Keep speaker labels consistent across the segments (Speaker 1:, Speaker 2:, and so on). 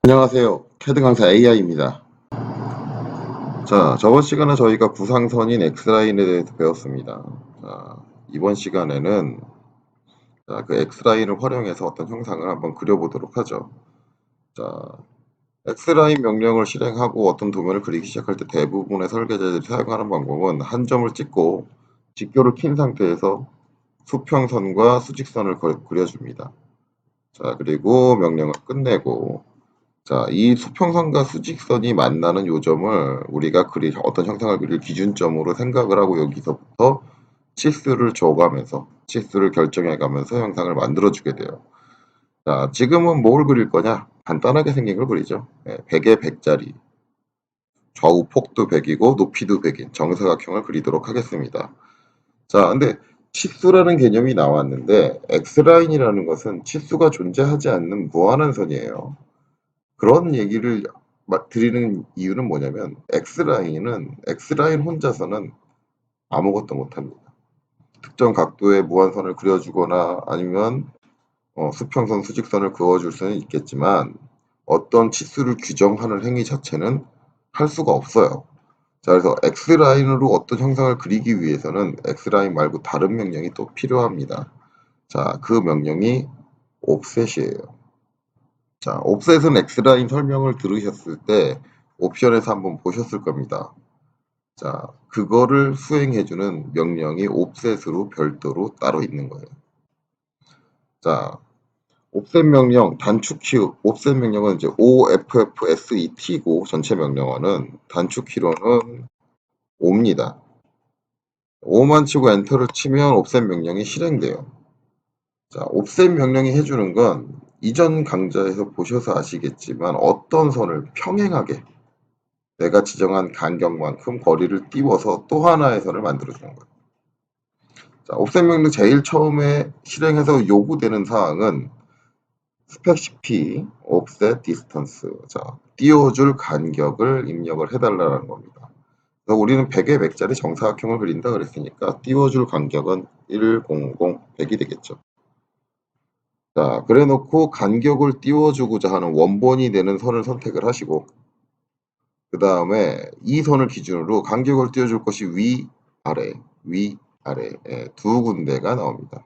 Speaker 1: 안녕하세요. 캐드 강사 AI입니다. 자, 저번 시간에 저희가 구상선인 X라인에 대해서 배웠습니다. 자, 이번 시간에는 그 X라인을 활용해서 어떤 형상을 한번 그려보도록 하죠. 자, X라인 명령을 실행하고 어떤 도면을 그리기 시작할 때 대부분의 설계자들이 사용하는 방법은 한 점을 찍고 직교를 킨 상태에서 수평선과 수직선을 그려줍니다. 자, 그리고 명령을 끝내고 자, 이 수평선과 수직선이 만나는 요점을 우리가 어떤 형상을 그릴 기준점으로 생각을 하고 여기서부터 치수를 줘가면서 치수를 결정해가면서 형상을 만들어주게 돼요. 자, 지금은 뭘 그릴 거냐? 간단하게 생긴 걸 그리죠. 100에 100짜리 좌우 폭도 100이고 높이도 100인 정사각형을 그리도록 하겠습니다. 자, 근데 치수라는 개념이 나왔는데 X라인이라는 것은 치수가 존재하지 않는 무한한 선이에요. 그런 얘기를 드리는 이유는 뭐냐면 X라인 혼자서는 아무것도 못합니다. 특정 각도의 무한선을 그려주거나 아니면 수평선, 수직선을 그어줄 수는 있겠지만 어떤 치수를 규정하는 행위 자체는 할 수가 없어요. 자, 그래서 X라인으로 어떤 형상을 그리기 위해서는 X라인 말고 다른 명령이 또 필요합니다. 자, 그 명령이 옵셋이에요. 자, 옵셋은 X라인 설명을 들으셨을 때 옵션에서 한번 보셨을 겁니다. 자, 그거를 수행해주는 명령이 옵셋으로 별도로 따로 있는 거예요. 자, 옵셋 명령 옵셋 명령은 이제 OFFSET고 전체 명령어는 단축 키로는 5입니다. 5만 치고 엔터를 치면 옵셋 명령이 실행돼요. 자, 옵셋 명령이 해주는 건 이전 강좌에서 보셔서 아시겠지만 어떤 선을 평행하게 내가 지정한 간격만큼 거리를 띄워서 또 하나의 선을 만들어주는 거예요. 자, 옵셋 명령 제일 처음에 실행해서 요구되는 사항은 스펙 CP, 옵셋 디스턴스. 자, 띄워줄 간격을 입력을 해달라는 겁니다. 그래서 우리는 100에 100짜리 정사각형을 그린다 그랬으니까 띄워줄 간격은 100, 100이 되겠죠. 자, 그래 놓고 간격을 띄워주고자 하는 원본이 되는 선을 선택을 하시고 그 다음에 이 선을 기준으로 간격을 띄워줄 것이 위아래 두 군데가 나옵니다.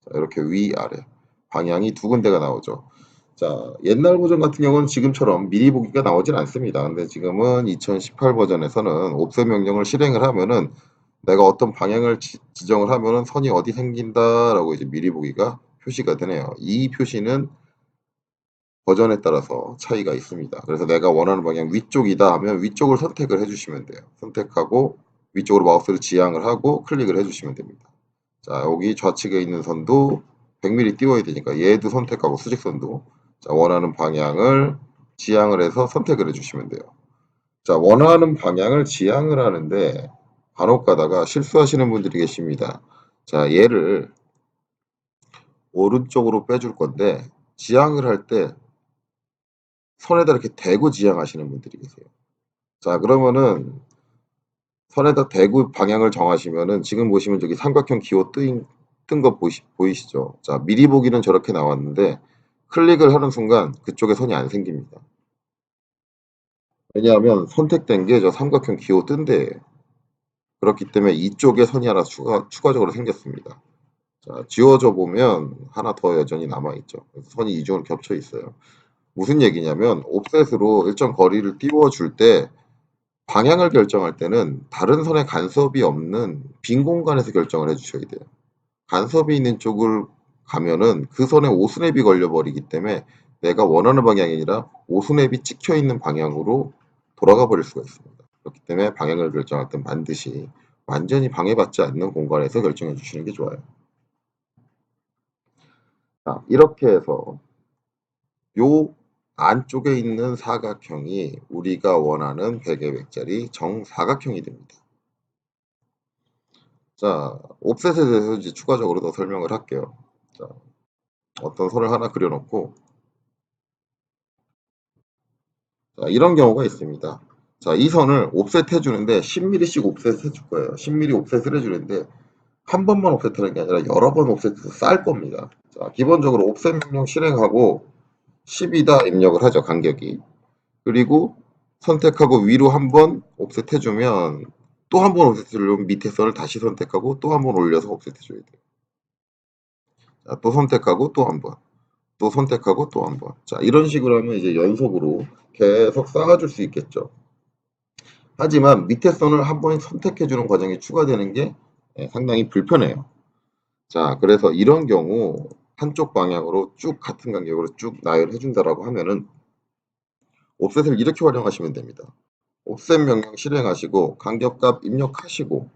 Speaker 1: 자, 이렇게 위아래 방향이 두 군데가 나오죠. 자, 옛날 버전 같은 경우는 지금처럼 미리 보기가 나오진 않습니다. 근데 지금은 2018 버전에서는 옵셋 명령을 실행을 하면은 내가 어떤 방향을 지정을 하면은 선이 어디 생긴다라고 이제 미리 보기가 표시가 되네요. 이 표시는 버전에 따라서 차이가 있습니다. 그래서 내가 원하는 방향 위쪽이다 하면 위쪽을 선택을 해주시면 돼요. 선택하고 위쪽으로 마우스를 지향을 하고 클릭을 해주시면 됩니다. 자, 여기 좌측에 있는 선도 100mm 띄워야 되니까 얘도 선택하고 수직선도 자, 원하는 방향을 지향을 해서 선택을 해주시면 돼요. 자, 원하는 방향을 지향을 하는데 간혹 가다가 실수하시는 분들이 계십니다. 자, 얘를 오른쪽으로 빼줄 건데 지향을 할때 선에다 이렇게 대고 지향하시는 분들이 계세요. 자, 그러면은 선에다 대고 방향을 정하시면은 지금 보시면 저기 삼각형 기호 뜬 거 보이시죠? 자, 미리 보기는 저렇게 나왔는데 클릭을 하는 순간 그쪽에 선이 안 생깁니다. 왜냐하면 선택된 게 저 삼각형 기호 뜬 데예요. 그렇기 때문에 이쪽에 선이 하나 추가적으로 생겼습니다. 자, 지워져 보면 하나 더 여전히 남아있죠. 선이 이중으로 겹쳐 있어요. 무슨 얘기냐면 옵셋으로 일정 거리를 띄워줄 때 방향을 결정할 때는 다른 선에 간섭이 없는 빈 공간에서 결정을 해주셔야 돼요. 간섭이 있는 쪽을 가면은 그 선에 오스냅이 걸려버리기 때문에 내가 원하는 방향이 아니라 오스냅이 찍혀 있는 방향으로 돌아가 버릴 수가 있습니다. 그렇기 때문에 방향을 결정할 때 반드시 완전히 방해받지 않는 공간에서 결정해 주시는 게 좋아요. 자, 이렇게 해서 요 안쪽에 있는 사각형이 우리가 원하는 100의 100짜리 정사각형이 됩니다. 자, 옵셋에 대해서 이제 추가적으로 더 설명을 할게요. 자, 어떤 선을 하나 그려놓고 자, 이런 경우가 있습니다. 자, 이 선을 옵셋 해주는데 10mm씩 옵셋 해줄 거예요. 10mm 옵셋을 해주는데 한 번만 옵셋하는 게 아니라 여러 번 옵셋해서 쌓을 겁니다. 자, 기본적으로 옵셋 명령 실행하고 10이다 입력을 하죠, 간격이. 그리고 선택하고 위로 한번 옵셋 해주면 또 한 번 옵셋 해주려면 밑에 선을 다시 선택하고 또 한 번 올려서 옵셋 해줘야 돼요. 자, 또 선택하고 또 한 번, 또 선택하고 또 한 번. 자, 이런 식으로 하면 이제 연속으로 계속 쌓아줄 수 있겠죠. 하지만 밑에 선을 한 번 선택해주는 과정이 추가되는 게 상당히 불편해요. 자, 그래서 이런 경우 한쪽 방향으로 쭉 같은 간격으로 쭉 나열해준다라고 하면은 옵셋을 이렇게 활용하시면 됩니다. 옵셋 명령 실행하시고 간격값 입력하시고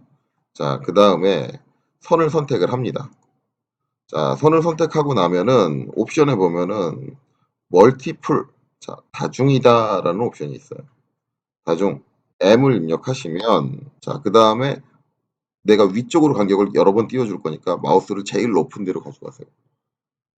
Speaker 1: 자, 그 다음에 선을 선택을 합니다. 자, 선을 선택하고 나면은 옵션에 보면은 멀티플, 자, 다중이다라는 옵션이 있어요. 다중 M을 입력하시면 자, 그 다음에 내가 위쪽으로 간격을 여러 번 띄워줄 거니까 마우스를 제일 높은 데로 가져가세요.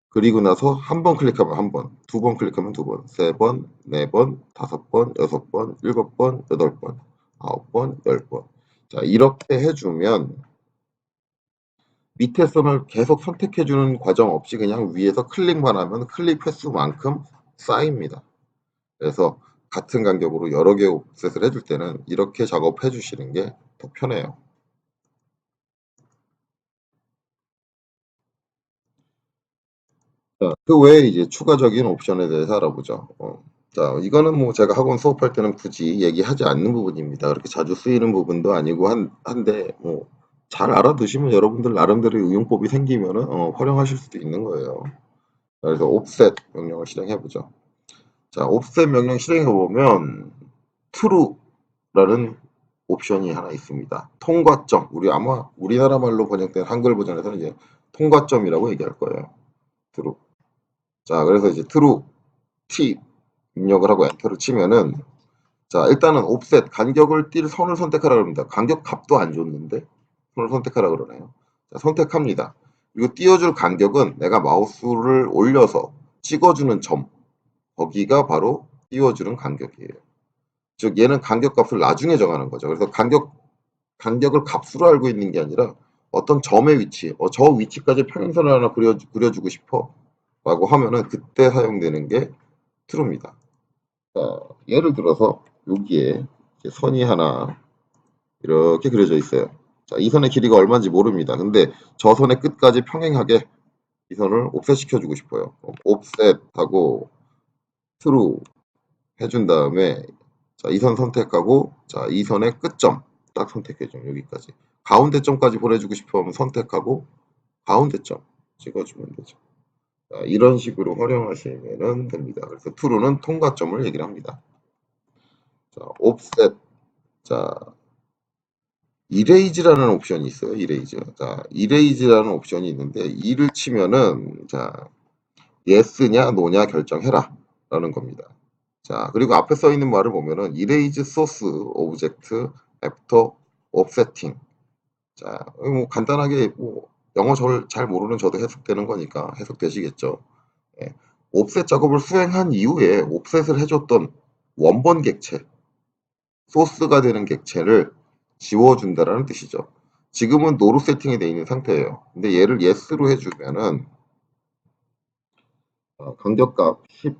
Speaker 1: 그리고 나서 한 번 클릭하면 한 번, 두 번 클릭하면 두 번, 세 번, 네 번, 다섯 번, 여섯 번, 일곱 번, 여덟 번, 아홉 번, 열 번. 자, 이렇게 해주면 밑에 선을 계속 선택해주는 과정 없이 그냥 위에서 클릭만 하면 클릭 횟수만큼 쌓입니다. 그래서 같은 간격으로 여러 개 옵셋을 해줄 때는 이렇게 작업해 주시는 게 더 편해요. 자, 그 외에 이제 추가적인 옵션에 대해서 알아보죠. 자, 이거는 뭐 제가 학원 수업할 때는 굳이 얘기하지 않는 부분입니다. 그렇게 자주 쓰이는 부분도 아니고 한데 뭐 잘 알아두시면 여러분들 나름대로 응용법이 생기면은 활용하실 수도 있는 거예요. 그래서 옵셋 명령을 실행해 보죠. 자, 옵셋 명령 실행해 보면 true라는 옵션이 하나 있습니다. 통과점. 우리 아마 우리나라 말로 번역된 한글 버전에서는 이제 통과점이라고 얘기할 거예요. true. 자, 그래서 이제 true t 입력을 하고 엔터를 치면은 자, 일단은 옵셋 간격을 띌 선을 선택하라 그럽니다. 간격 값도 안 줬는데 선을 선택하라 그러네요. 자, 선택합니다. 그리고 띄워줄 간격은 내가 마우스를 올려서 찍어주는 점 거기가 바로 띄워주는 간격이에요. 즉 얘는 간격 값을 나중에 정하는 거죠. 그래서 간격을 값으로 알고 있는 게 아니라 어떤 점의 위치, 저 위치까지 평행선을 하나 그려주고 싶어 라고 하면은 그때 사용되는 게 true입니다. 자, 예를 들어서 여기에 선이 하나 이렇게 그려져 있어요. 자, 이 선의 길이가 얼마인지 모릅니다. 근데 저 선의 끝까지 평행하게 이 선을 옵셋 시켜주고 싶어요. 옵셋하고 true 해준 다음에 자, 이 선 선택하고 자, 이 선의 끝점 딱 선택해줘. 여기까지. 가운데 점까지 보내주고 싶으면 선택하고 가운데 점 찍어주면 되죠. 자, 이런 식으로 활용하시면 됩니다. 그래서 true는 통과점을 얘기를 합니다. 자, offset. 자, erase라는 옵션이 있어요. erase. 자, erase라는 옵션이 있는데 이를 치면은 자, yes냐 no냐 결정해라 라는 겁니다. 자, 그리고 앞에 써 있는 말을 보면은 erase source object after offsetting. 자, 뭐 간단하게 뭐 영어 잘 모르는 저도 해석되는 거니까 해석되시겠죠. 예. 옵셋 작업을 수행한 이후에 옵셋을 해줬던 원본 객체, 소스가 되는 객체를 지워준다라는 뜻이죠. 지금은 노로 세팅이 되어 있는 상태예요. 근데 얘를 yes로 해주면은 간격값 10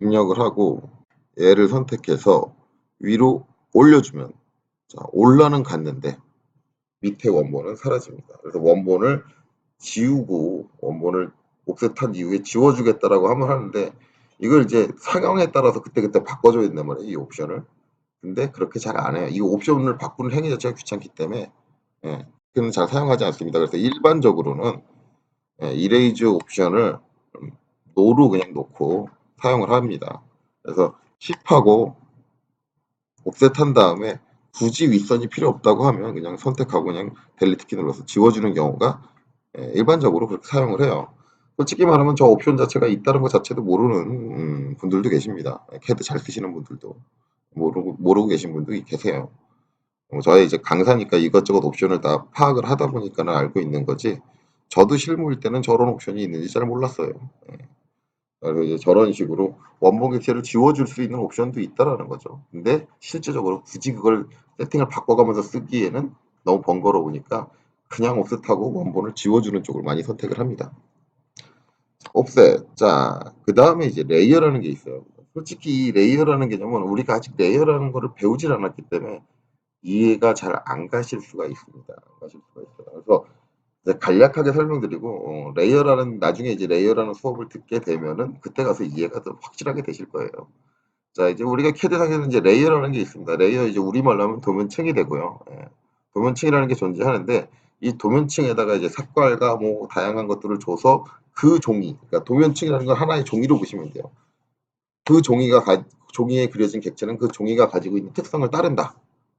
Speaker 1: 입력을 하고 얘를 선택해서 위로 올려주면 자, 올라는 갔는데 밑에 원본은 사라집니다. 그래서 원본을 지우고 원본을 옵셋한 이후에 지워주겠다라고 하면 하는데 이걸 이제 상황에 따라서 그때그때 바꿔줘야 된단 말이에요. 이 옵션을. 근데 그렇게 잘 안 해요. 이 옵션을 바꾸는 행위 자체가 귀찮기 때문에 그는 잘 사용하지 않습니다. 그래서 일반적으로는 이레이즈 옵션을 노로 그냥 놓고 사용을 합니다. 그래서 10하고 옵셋한 다음에 굳이 윗선이 필요 없다고 하면 그냥 선택하고 그냥 델리트 키 눌러서 지워주는 경우가 일반적으로 그렇게 사용을 해요. 솔직히 말하면 저 옵션 자체가 있다는 것 자체도 모르는 분들도 계십니다. 캐드 잘 쓰시는 분들도 모르고 계신 분도 계세요. 저의 이제 강사니까 이것저것 옵션을 다 파악을 하다 보니까는 알고 있는 거지. 저도 실무일 때는 저런 옵션이 있는지 잘 몰랐어요. 그래서 이제 저런 식으로 원본 객체를 지워줄 수 있는 옵션도 있다라는 거죠. 근데 실제적으로 굳이 그걸 세팅을 바꿔가면서 쓰기에는 너무 번거로우니까 그냥 옵셋하고 원본을 지워주는 쪽을 많이 선택을 합니다. 옵셋. 자, 그 다음에 이제 레이어라는 게 있어요. 솔직히 이 레이어라는 개념은 우리가 아직 레이어라는 거를 배우질 않았기 때문에 이해가 잘 안 가실 수가 있습니다. 안 가실 수가 있어요. 그래서 이제 간략하게 설명드리고, 레이어라는, 나중에 이제 레이어라는 수업을 듣게 되면은 그때 가서 이해가 더 확실하게 되실 거예요. 자, 이제 우리가 캐드상에는 이제 레이어라는 게 있습니다. 레이어 이제 우리말로 하면 도면층이 되고요. 예. 도면층이라는 게 존재하는데 이 도면층에다가 이제 색깔과 뭐 다양한 것들을 줘서 그 종이, 그러니까 도면층이라는 건 하나의 종이로 보시면 돼요. 그 종이에 그려진 객체는 그 종이가 가지고 있는 특성을 따른다.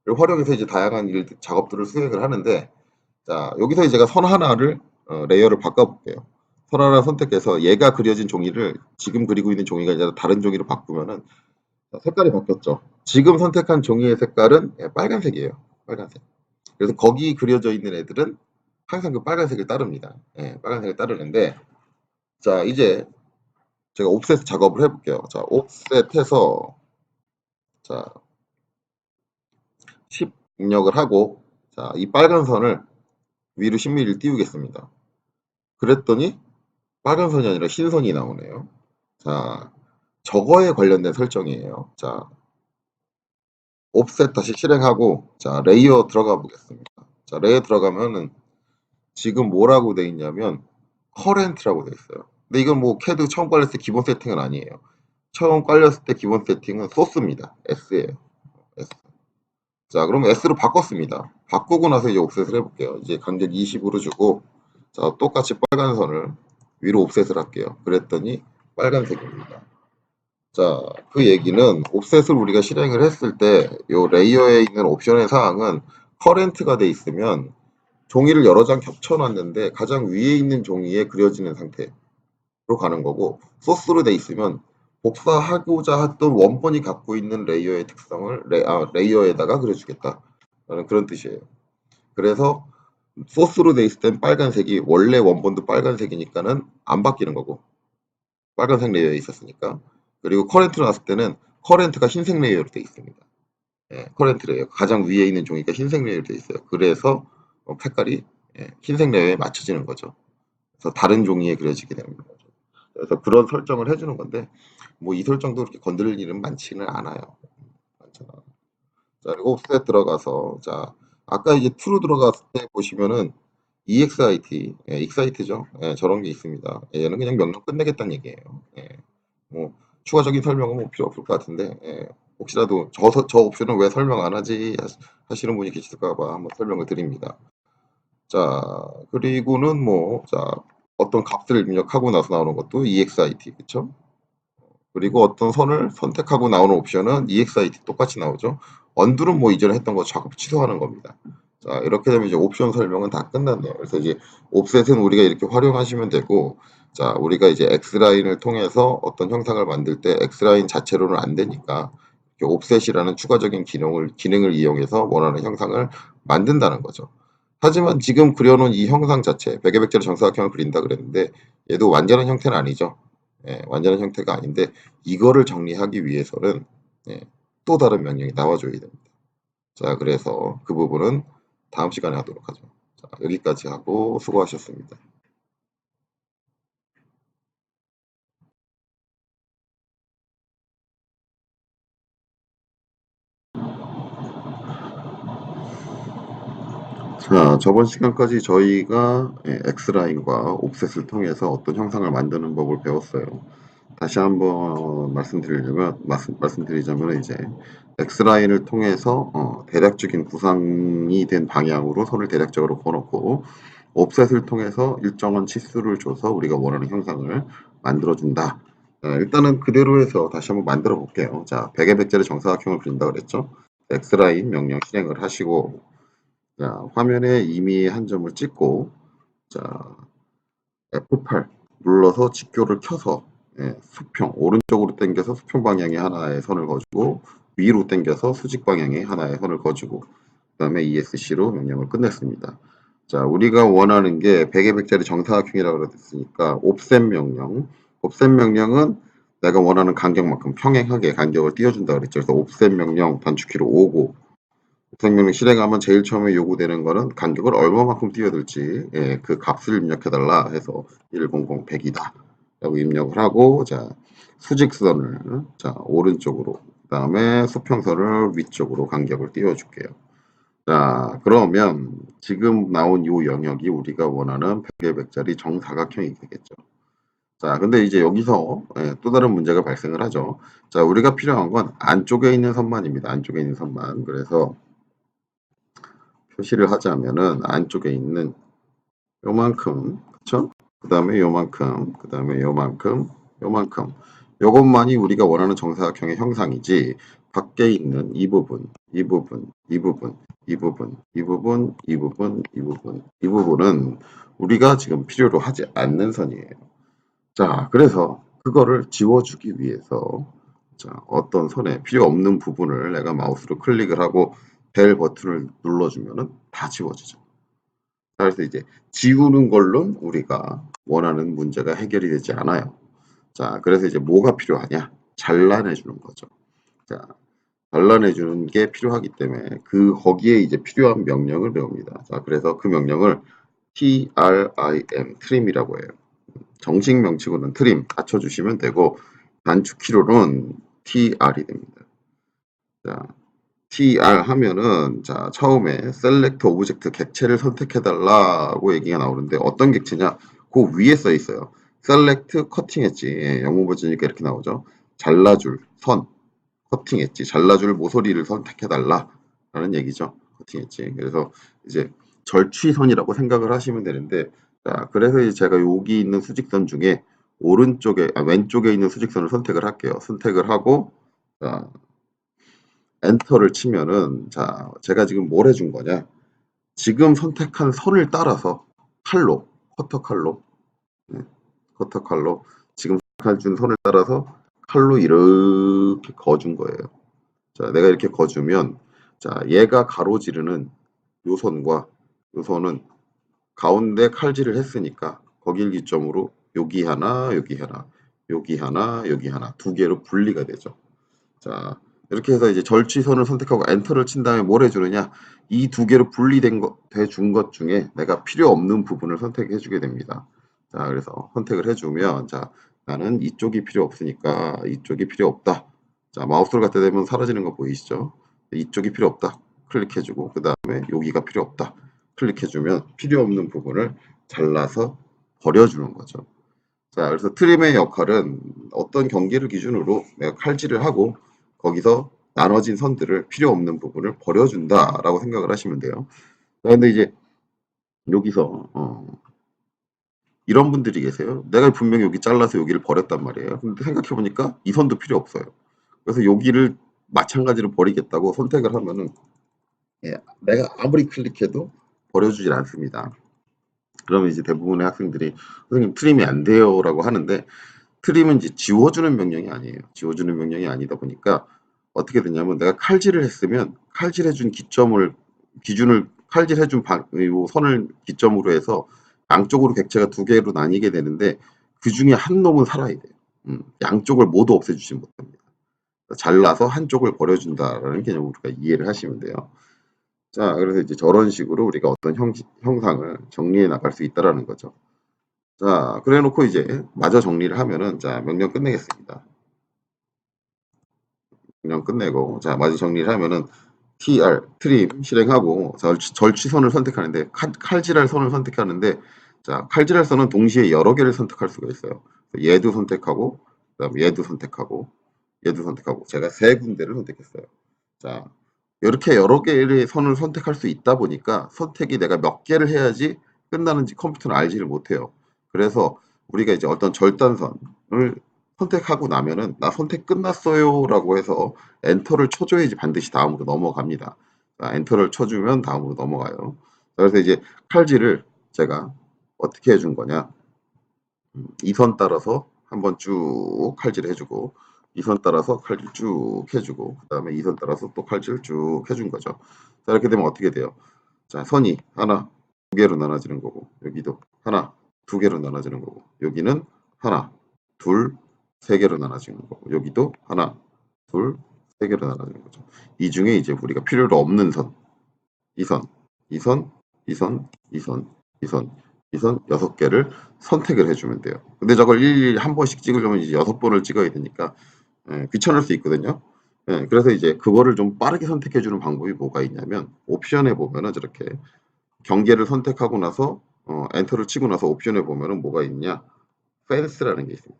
Speaker 1: 를 활용해서 이제 다양한 작업들을 수행을 하는데, 자, 여기서 제가 선 하나를, 레이어를 바꿔볼게요. 선 하나 선택해서 얘가 그려진 종이를 지금 그리고 있는 종이가 이제 다른 종이로 바꾸면은 색깔이 바뀌었죠. 지금 선택한 종이의 색깔은 빨간색이에요. 빨간색. 그래서 거기 그려져 있는 애들은 항상 그 빨간색을 따릅니다. 예, 빨간색을 따르는데, 자, 이제 제가 옵셋 작업을 해볼게요. 자, 옵셋해서, 자, 10 입력을 하고, 자, 이 빨간 선을 위로 10mm를 띄우겠습니다. 그랬더니 빨간 선이 아니라 흰 선이 나오네요. 자, 저거에 관련된 설정이에요. 자, 옵셋 다시 실행하고, 자, 레이어 들어가 보겠습니다. 자, 레이어 들어가면은 지금 뭐라고 돼 있냐면 커렌트라고 돼 있어요. 근데 이건 뭐 캐드 처음 깔렸을 때 기본 세팅은 아니에요. 처음 깔렸을 때 기본 세팅은 소스입니다. S예요. S. 자, 그러면 S로 바꿨습니다. 바꾸고 나서 이제 옵셋을 해볼게요. 이제 간격 20으로 주고, 자, 똑같이 빨간 선을 위로 옵셋을 할게요. 그랬더니 빨간색입니다. 자, 그 얘기는 옵셋을 우리가 실행을 했을 때 요 레이어에 있는 옵션의 사항은 커렌트가 돼 있으면 종이를 여러 장 겹쳐놨는데 가장 위에 있는 종이에 그려지는 상태로 가는 거고, 소스로 돼 있으면 복사하고자 했던 원본이 갖고 있는 레이어의 특성을 레이어에다가 그려주겠다라는 그런 뜻이에요. 그래서 소스로 돼 있을 땐 빨간색이 원래 원본도 빨간색이니까는 안 바뀌는 거고, 빨간색 레이어에 있었으니까. 그리고 커렌트로 나왔을 때는 커렌트가 흰색 레이어로 돼 있습니다. 예, 커렌트 레이어 가장 위에 있는 종이가 흰색 레이어로 돼 있어요. 그래서 색깔이 흰색 레이어에 맞춰지는 거죠. 그래서 다른 종이에 그려지게 되는 거죠. 그래서 그런 설정을 해주는 건데, 뭐 이 설정도 그렇게 건드릴 일은 많지는 않아요. 많잖아. 자, 그리고 옵셋 들어가서, 자, 아까 이제 true 들어갔을 때 보시면은 EXIT, excite죠. 저런 게 있습니다. 얘는 그냥 명령 끝내겠다는 얘기예요. 뭐 추가적인 설명은 뭐 필요 없을 것 같은데, 혹시라도 저 옵션은 왜 설명 안 하지 하시는 분이 계실까 봐 한번 설명을 드립니다. 자, 그리고는 뭐, 자, 어떤 값을 입력하고 나서 나오는 것도 EXIT, 그쵸? 그리고 어떤 선을 선택하고 나오는 옵션은 EXIT 똑같이 나오죠. 언두는 뭐 이전에 했던 거 작업 취소하는 겁니다. 자, 이렇게 되면 이제 옵션 설명은 다 끝났네요. 그래서 이제 옵셋은 우리가 이렇게 활용하시면 되고, 자, 우리가 이제 X라인을 통해서 어떤 형상을 만들 때 X라인 자체로는 안 되니까 옵셋이라는 추가적인 기능을 이용해서 원하는 형상을 만든다는 거죠. 하지만 지금 그려놓은 이 형상 자체, 백의 백자로 정사각형을 그린다 그랬는데 얘도 완전한 형태는 아니죠. 완전한 형태가 아닌데 이거를 정리하기 위해서는 또 다른 명령이 나와줘야 됩니다. 자, 그래서 그 부분은 다음 시간에 하도록 하죠. 자, 여기까지 하고 수고하셨습니다. 자, 저번 시간까지 저희가 X라인과 옵셋을 통해서 어떤 형상을 만드는 법을 배웠어요. 다시 한번 말씀드리자면 이제 X라인을 통해서 대략적인 구상이 된 방향으로 선을 대략적으로 그어놓고 옵셋을 통해서 일정한 치수를 줘서 우리가 원하는 형상을 만들어준다. 일단은 그대로 해서 다시 한번 만들어 볼게요. 자, 백의 백자리 정사각형을 그린다 그랬죠? X라인 명령 실행을 하시고, 자, 화면에 이미 한 점을 찍고, 자, F8 눌러서 직교를 켜서 수평 오른쪽으로 당겨서 수평 방향에 하나의 선을 그어주고 위로 당겨서 수직 방향에 하나의 선을 그어주고 그다음에 ESC로 명령을 끝냈습니다. 자, 우리가 원하는 게 백의 백자리 정사각형이라고 그랬으니까 옵셋 명령. 옵셋 명령은 내가 원하는 간격만큼 평행하게 간격을 띄워준다 그랬죠. 그래서 옵셋 명령 단축키로 오고 옵셋 명령 실행하면 제일 처음에 요구되는 거는 간격을 얼마만큼 띄워둘지 그 값을 입력해달라 해서 100, 100이다. 라고 입력을 하고, 자, 수직선을, 자, 오른쪽으로, 그 다음에 수평선을 위쪽으로 간격을 띄워줄게요. 자, 그러면 지금 나온 이 영역이 우리가 원하는 100의 100짜리 정사각형이 되겠죠. 자, 근데 이제 여기서 또 다른 문제가 발생을 하죠. 자, 우리가 필요한 건 안쪽에 있는 선만입니다. 안쪽에 있는 선만. 그래서 표시를 하자면은 안쪽에 있는 요만큼, 그쵸? 그 다음에 요만큼, 그 다음에 요만큼, 요만큼. 요것만이 우리가 원하는 정사각형의 형상이지, 밖에 있는 이 부분, 이 부분, 이 부분, 이 부분, 이 부분, 이 부분, 이 부분, 이 부분은 우리가 지금 필요로 하지 않는 선이에요. 자, 그래서 그거를 지워주기 위해서 자, 어떤 선에 필요 없는 부분을 내가 마우스로 클릭을 하고 벨 버튼을 눌러주면은 다 지워지죠. 그래서 이제 지우는 걸로는 우리가 원하는 문제가 해결이 되지 않아요. 자, 그래서 이제 뭐가 필요하냐? 잘라내주는 거죠. 자, 잘라내주는 게 필요하기 때문에 거기에 이제 필요한 명령을 배웁니다. 자, 그래서 그 명령을 trim, trim이라고 해요. 정식 명칭으로는 트림 받쳐주시면 되고 단축키로는 tr이 됩니다. 자, tr 하면은 자 처음에 select object 객체를 선택해달라고 얘기가 나오는데 어떤 객체냐? 그 위에 써 있어요. select cutting 엣지 영문 버전이니까 이렇게 나오죠. 잘라줄 선 커팅 엣지 잘라줄 모서리를 선택해달라라는 얘기죠. 커팅 엣지. 그래서 이제 절취선이라고 생각을 하시면 되는데 자 그래서 이제 제가 여기 있는 수직선 중에 왼쪽에 있는 수직선을 선택을 할게요. 선택을 하고 자 엔터를 치면은 자 제가 지금 뭘 해준 거냐 지금 선택한 선을 따라서 칼로 커터 칼로 네, 커터 칼로 지금 선택한 선을 따라서 칼로 이렇게 거준 거예요. 자 내가 이렇게 거주면 자 얘가 가로지르는 요 선과 요 선은 가운데 칼질을 했으니까 거길 기점으로 여기 하나 여기 하나 여기 하나 여기 하나 두 개로 분리가 되죠. 자, 이렇게 해서 이제 절취선을 선택하고 엔터를 친 다음에 뭘 해주느냐? 이 두 개로 분리된 돼준 것 중에 내가 필요 없는 부분을 선택해 주게 됩니다. 자, 그래서 선택을 해주면, 자, 나는 이쪽이 필요 없으니까 이쪽이 필요 없다. 자, 마우스를 갖다 대면 사라지는 거 보이시죠? 이쪽이 필요 없다. 클릭해주고, 그 다음에 여기가 필요 없다. 클릭해주면 필요 없는 부분을 잘라서 버려주는 거죠. 자, 그래서 트림의 역할은 어떤 경계를 기준으로 내가 칼질을 하고 거기서 나눠진 선들을 필요 없는 부분을 버려준다라고 생각을 하시면 돼요. 그런데 이제 여기서 이런 분들이 계세요. 내가 분명히 여기 잘라서 여기를 버렸단 말이에요. 근데 생각해 보니까 이 선도 필요 없어요. 그래서 여기를 마찬가지로 버리겠다고 선택을 하면은 내가 아무리 클릭해도 버려주질 않습니다. 그러면 이제 대부분의 학생들이 선생님 트림이 안 돼요라고 하는데 트림은 이제 지워주는 명령이 아니에요. 지워주는 명령이 아니다 보니까 어떻게 되냐면 내가 칼질을 했으면 칼질해준 기준을 칼질해준 요 선을 기점으로 해서 양쪽으로 객체가 두 개로 나뉘게 되는데 그 중에 한 놈은 살아야 돼요. 양쪽을 모두 없애주지 못합니다. 잘라서 한쪽을 버려준다라는 개념으로 우리가 이해를 하시면 돼요. 자, 그래서 이제 저런 식으로 우리가 어떤 형상을 정리해 나갈 수 있다라는 거죠. 자, 그래 놓고 이제 마저 정리를 하면은 자, 명령 끝내겠습니다. 명령 끝내고 자, 마저 정리를 하면은 트림 실행하고 절취선을 선택하는데 칼질할 선을 선택하는데 자, 칼질할 선은 동시에 여러 개를 선택할 수가 있어요. 얘도 선택하고 그다음에 얘도 선택하고 얘도 선택하고 제가 세 군데를 선택했어요. 자, 이렇게 여러 개의 선을 선택할 수 있다 보니까 선택이 내가 몇 개를 해야지 끝나는지 컴퓨터는 알지를 못해요. 그래서 우리가 이제 어떤 절단선을 선택하고 나면은 나 선택 끝났어요라고 해서 엔터를 쳐줘야지 반드시 다음으로 넘어갑니다. 자, 엔터를 쳐주면 다음으로 넘어가요. 그래서 이제 칼질을 제가 어떻게 해준 거냐? 이 선 따라서 한번 쭉 칼질 해주고 이 선 따라서 칼질 쭉 해주고 그 다음에 이 선 따라서 또 칼질 쭉 해준 거죠. 자 이렇게 되면 어떻게 돼요? 자 선이 하나 두 개로 나눠지는 거고 여기도 하나 두 개로 나눠지는 거고 여기는 하나 둘 세 개로 나눠지는 거고 여기도 하나 둘 세 개로 나눠지는 거죠. 이 중에 이제 우리가 필요로 없는 선 이 선, 이 선, 이 선, 이 선, 이 선 이 선 6개를 선택을 해주면 돼요. 근데 저걸 일일이 한 번씩 찍으려면 이제 6번을 찍어야 되니까 귀찮을 수 있거든요. 그래서 이제 그거를 좀 빠르게 선택해주는 방법이 뭐가 있냐면 옵션에 보면은 저렇게 경계를 선택하고 나서 엔터를 치고 나서 옵션에 보면은 뭐가 있냐? 펜스라는 게 있습니다.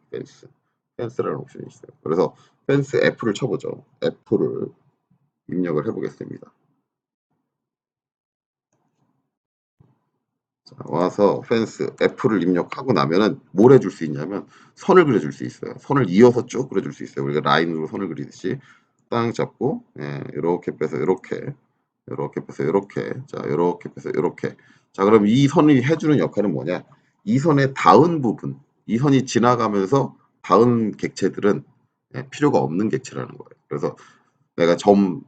Speaker 1: 펜스라는 옵션이 있어요. 그래서 펜스 F를 쳐보죠. F를 입력을 해보겠습니다. 자, 와서 펜스 F를 입력하고 나면은 뭘 해줄 수 있냐면 선을 그려줄 수 있어요. 선을 이어서 쭉 그려줄 수 있어요. 우리가 라인으로 선을 그리듯이 땅 잡고 이렇게 빼서 이렇게 빼서 이렇게 자 이렇게 빼서 이렇게 자 그럼 이 선이 해주는 역할은 뭐냐? 이 선의 닿은 부분 이 선이 지나가면서 닿은 객체들은 필요가 없는 객체라는 거예요. 그래서 내가 점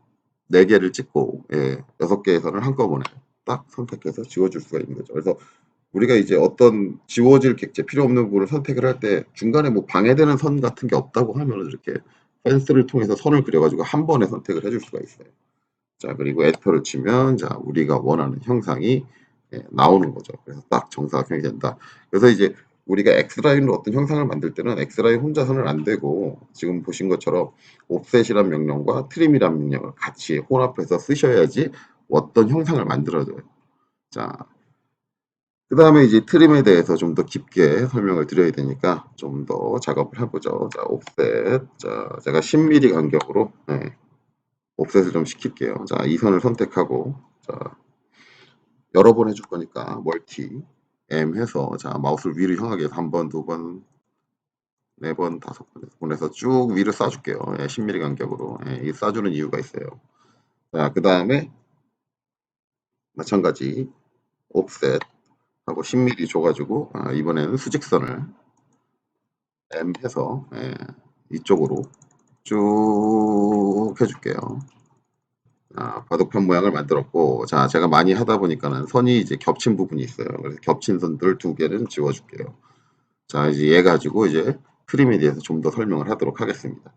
Speaker 1: 4개를 찍고 6개의 선을 한꺼번에 딱 선택해서 지워줄 수가 있는 거죠. 그래서 우리가 이제 어떤 지워질 객체 필요 없는 부분을 선택을 할 때 중간에 뭐 방해되는 선 같은 게 없다고 하면 이렇게 펜스를 통해서 선을 그려가지고 한 번에 선택을 해줄 수가 있어요. 자 그리고 엔터를 치면 자 우리가 원하는 형상이 나오는 거죠. 그래서 딱 정사각형이 된다. 그래서 이제 우리가 X라인으로 어떤 형상을 만들 때는 X라인 혼자서는 안 되고 지금 보신 것처럼 옵셋이란 명령과 트림이란 명령을 같이 혼합해서 쓰셔야지 어떤 형상을 만들어줘요. 자, 그 다음에 이제 트림에 대해서 좀 더 깊게 설명을 드려야 되니까 좀 더 작업을 해보죠. 자, 옵셋. 자, 제가 10mm 간격으로 옵셋을 좀 시킬게요. 자, 이 선을 선택하고 자, 여러 번 해줄 거니까 멀티 M 해서 자 마우스를 위로 향하게 해서 한 번, 두 번, 네 번, 5번 보내서 쭉 위로 쏴줄게요. 10mm 간격으로 이 쏴주는 이유가 있어요. 자, 그 다음에 마찬가지 옵셋 하고 10mm 줘가지고 이번에는 수직선을 M 해서 이쪽으로 쭉 해줄게요. 바둑판 모양을 만들었고, 자, 제가 많이 하다 보니까는 선이 이제 겹친 부분이 있어요. 그래서 겹친 선들 2개는 지워줄게요. 자, 이제 얘 가지고 이제 트림에 대해서 좀 더 설명을 하도록 하겠습니다.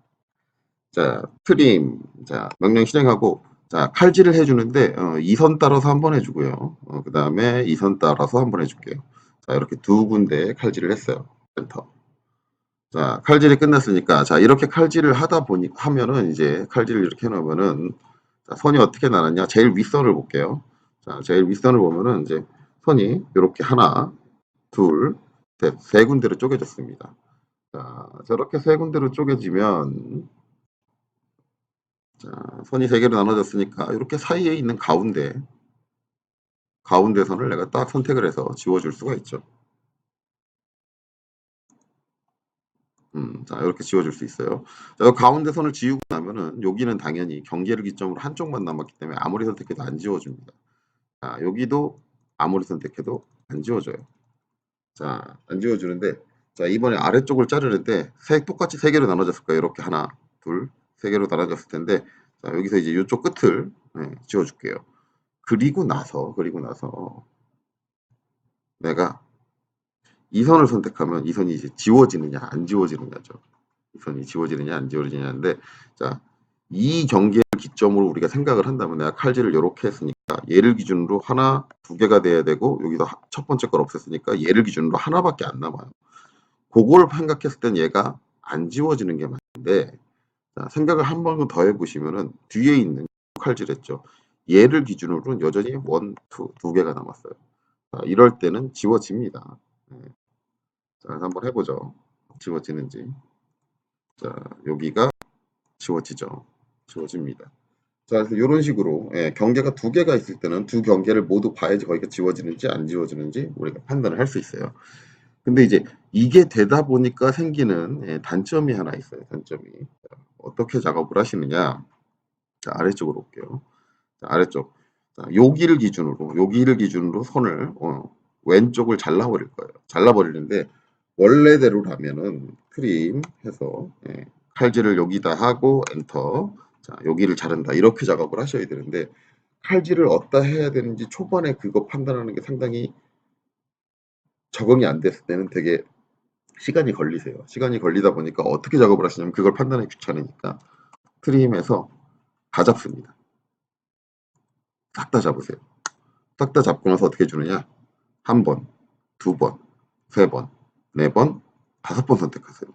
Speaker 1: 자, 트림. 자, 명령 실행하고, 자, 칼질을 해주는데, 2선 따라서 한 번 해주고요. 그 다음에 2선 따라서 한 번 해줄게요. 자, 이렇게 2군데 칼질을 했어요. 엔터. 자, 칼질이 끝났으니까, 자, 이렇게 칼질을 하면은, 이제 칼질을 이렇게 해놓으면은, 자, 선이 어떻게 나눴냐? 제일 윗선을 볼게요. 자, 제일 윗선을 보면은, 이제 선이 이렇게 하나, 둘, 셋, 3군데로 쪼개졌습니다. 자, 저렇게 3군데로 쪼개지면, 자, 선이 3개로 나눠졌으니까, 이렇게 사이에 있는 가운데 선을 내가 딱 선택을 해서 지워줄 수가 있죠. 자, 이렇게 지워줄 수 있어요. 자, 가운데 선을 지우고 나면은 여기는 당연히 경계를 기점으로 한쪽만 남았기 때문에 아무리 선택해도 안 지워줍니다. 자, 여기도 아무리 선택해도 안 지워져요. 자, 안 지워주는데 자, 이번에 아래쪽을 자르는데 똑같이 3개로 나눠졌을 거예요. 이렇게 하나, 둘, 3개로 나눠졌을 텐데 자, 여기서 이제 이쪽 끝을 지워줄게요. 그리고 나서 내가 이 선을 선택하면 이 선이 이제 지워지느냐 안 지워지느냐죠. 이 선이 지워지느냐 안 지워지느냐인데 자, 이 경계를 기점으로 우리가 생각을 한다면 내가 칼질을 이렇게 했으니까 얘를 기준으로 하나, 2개가 돼야 되고 여기도 첫 번째 걸 없앴으니까 얘를 기준으로 하나밖에 안 남아요. 그걸 생각했을 땐 얘가 안 지워지는 게 맞는데 자, 생각을 한 번 더 해보시면은 뒤에 있는 칼질했죠. 얘를 기준으로는 여전히 원, 두 개가 남았어요. 자, 이럴 때는 지워집니다. 자, 한번 해보죠. 지워지는지. 자, 여기가 지워지죠. 지워집니다. 자, 그래서 이런 식으로 경계가 2개가 있을 때는 두 경계를 모두 봐야지 거기가 지워지는지 안 지워지는지 우리가 판단을 할 수 있어요. 근데 이제 이게 되다 보니까 생기는 단점이 하나 있어요. 단점이. 자, 어떻게 작업을 하시느냐. 자, 아래쪽으로 올게요. 자, 아래쪽. 자, 여기를 기준으로 선을 왼쪽을 잘라버릴 거예요. 잘라버리는데 원래대로라면은 트림 해서 칼질을 여기다 하고 엔터. 자, 여기를 자른다. 이렇게 작업을 하셔야 되는데 칼질을 어디다 해야 되는지 초반에 그거 판단하는 게 상당히 적응이 안 됐을 때는 되게 시간이 걸리세요. 시간이 걸리다 보니까 어떻게 작업을 하시냐면 그걸 판단하기 귀찮으니까 트림에서 다 잡습니다. 싹 다 잡으세요. 싹 다 잡고 나서 어떻게 해주느냐? 한 번, 2번, 3번, 4번, 5번 선택하세요.